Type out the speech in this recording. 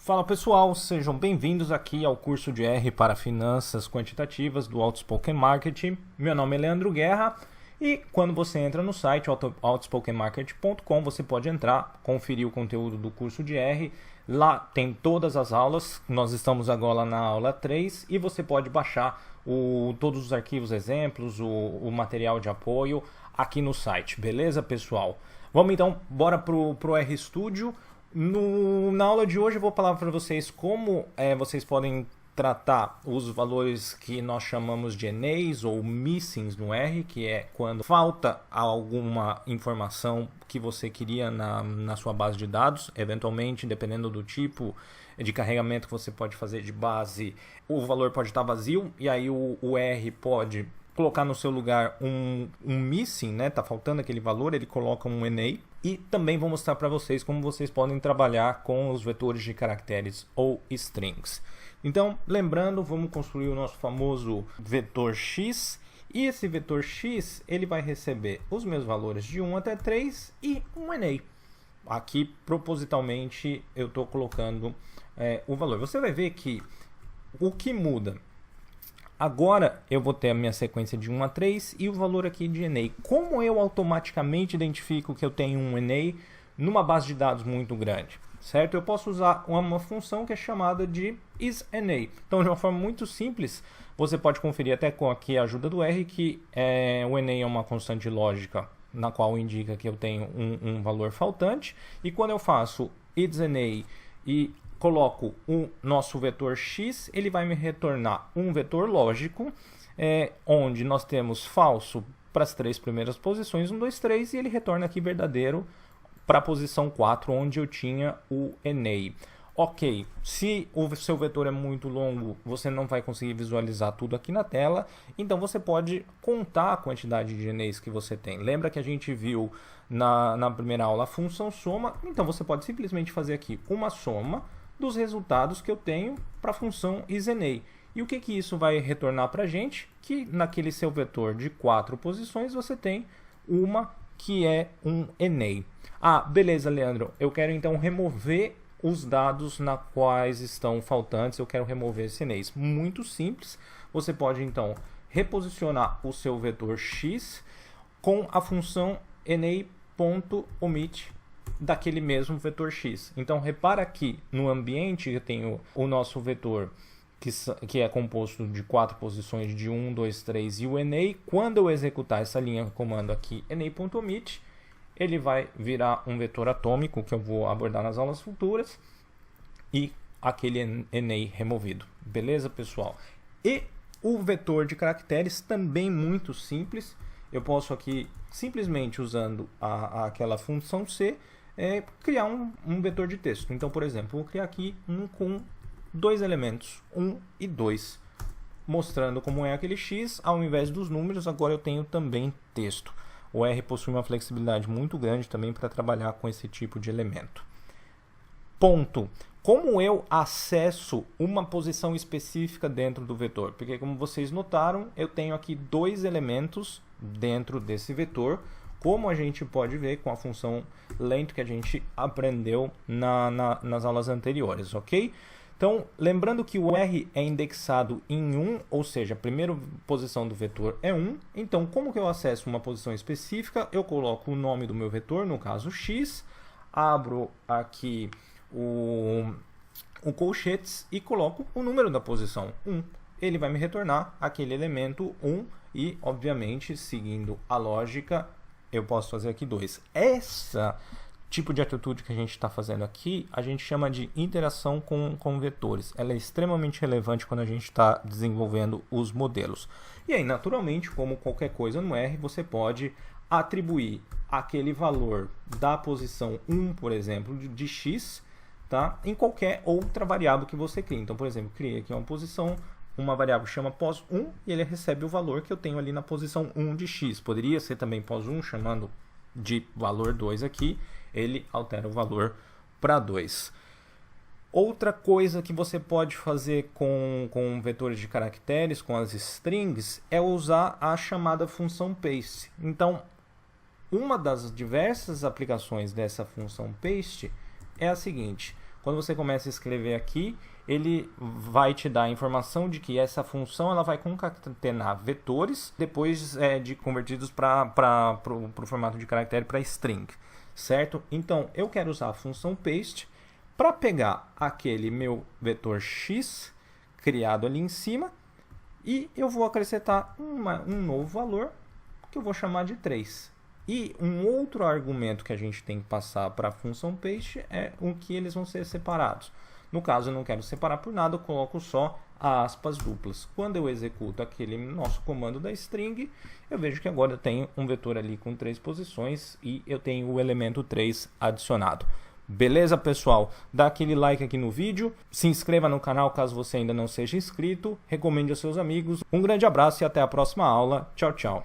Fala pessoal, sejam bem-vindos aqui ao curso de R para Finanças Quantitativas do Outspoken Marketing. Meu nome é Leandro Guerra e quando você entra no site outspokenmarketing.com você pode entrar, conferir o conteúdo do curso de R. Lá tem todas as aulas, nós estamos agora na aula 3 e você pode baixar todos os arquivos, exemplos, o material de apoio aqui no site, beleza pessoal? Vamos então, bora pro RStudio. Na aula de hoje eu vou falar para vocês como vocês podem tratar os valores que nós chamamos de NAs ou missings no R, que é quando falta alguma informação que você queria na sua base de dados. Eventualmente, dependendo do tipo de carregamento que você pode fazer de base, o valor pode estar vazio e aí o R pode colocar no seu lugar um missing, né? Tá faltando aquele valor, ele coloca um NA. E também vou mostrar para vocês como vocês podem trabalhar com os vetores de caracteres ou strings. Então, lembrando, vamos construir o nosso famoso vetor X. E esse vetor X, ele vai receber os meus valores de 1 até 3 e um NA. Aqui, propositalmente, eu estou colocando o valor. Você vai ver que o que muda... Agora eu vou ter a minha sequência de 1 a 3 e o valor aqui de NA. Como eu automaticamente identifico que eu tenho um NA numa base de dados muito grande? Certo? Eu posso usar uma função que é chamada de isNA. Então, de uma forma muito simples, você pode conferir até com aqui a ajuda do R que o NA é uma constante lógica na qual indica que eu tenho um valor faltante. E quando eu faço isNA e coloco o nosso vetor X, ele vai me retornar um vetor lógico, onde nós temos falso para as 3 primeiras posições, 1, 2, 3, e ele retorna aqui verdadeiro para a posição 4, onde eu tinha o NA. Ok, se o seu vetor é muito longo, você não vai conseguir visualizar tudo aqui na tela, então você pode contar a quantidade de NAs que você tem. Lembra que a gente viu na primeira aula a função soma? Então você pode simplesmente fazer aqui uma soma dos resultados que eu tenho para a função isNA. E o que isso vai retornar para a gente? Que naquele seu vetor de 4 posições você tem uma que é um NA. Ah, beleza, Leandro. Eu quero então remover os dados na quais estão faltantes. Eu quero remover esses NAs. Muito simples. Você pode então reposicionar o seu vetor X com a função NA.omit daquele mesmo vetor X. Então repara aqui no ambiente eu tenho o nosso vetor que é composto de 4 posições de 1, 2, 3 e o NA. Quando eu executar essa linha comando aqui NA.omit, ele vai virar um vetor atômico que eu vou abordar nas aulas futuras e aquele NA removido. Beleza, pessoal? E o vetor de caracteres também muito simples. Eu posso aqui simplesmente usando aquela função C criar um vetor de texto. Então, por exemplo, vou criar aqui um com 2 elementos, 1 e 2, mostrando como é aquele X. Ao invés dos números, agora eu tenho também texto. O R possui uma flexibilidade muito grande também para trabalhar com esse tipo de elemento. Ponto. Como eu acesso uma posição específica dentro do vetor? Porque, como vocês notaram, eu tenho aqui 2 elementos dentro desse vetor, como a gente pode ver com a função length que a gente aprendeu nas aulas anteriores, ok? Então, lembrando que o R é indexado em 1, ou seja, a primeira posição do vetor é 1. Então, como que eu acesso uma posição específica? Eu coloco o nome do meu vetor, no caso X, abro aqui o colchetes e coloco o número da posição 1. Ele vai me retornar aquele elemento 1 e, obviamente, seguindo a lógica, eu posso fazer aqui 2. Essa tipo de atitude que a gente está fazendo aqui, a gente chama de interação com vetores. Ela é extremamente relevante quando a gente está desenvolvendo os modelos. E aí, naturalmente, como qualquer coisa no R, você pode atribuir aquele valor da posição 1, por exemplo, de X, tá? Em qualquer outra variável que você crie. Então, por exemplo, criei aqui uma variável que chama pos1 e ele recebe o valor que eu tenho ali na posição 1 de X. Poderia ser também pos1 chamando de valor 2 aqui, ele altera o valor para 2. Outra coisa que você pode fazer com vetores de caracteres, com as strings, é usar a chamada função paste. Então, uma das diversas aplicações dessa função paste é a seguinte: Quando você começa a escrever aqui, ele vai te dar a informação de que essa função ela vai concatenar vetores depois de convertidos para o formato de caractere para string, certo? Então, eu quero usar a função paste para pegar aquele meu vetor x criado ali em cima e eu vou acrescentar um novo valor que eu vou chamar de 3. E um outro argumento que a gente tem que passar para a função paste é o que eles vão ser separados. No caso, eu não quero separar por nada, eu coloco só aspas duplas. Quando eu executo aquele nosso comando da string, eu vejo que agora eu tenho um vetor ali com 3 posições e eu tenho o elemento 3 adicionado. Beleza, pessoal? Dá aquele like aqui no vídeo, se inscreva no canal caso você ainda não seja inscrito, recomende aos seus amigos. Um grande abraço e até a próxima aula. Tchau, tchau.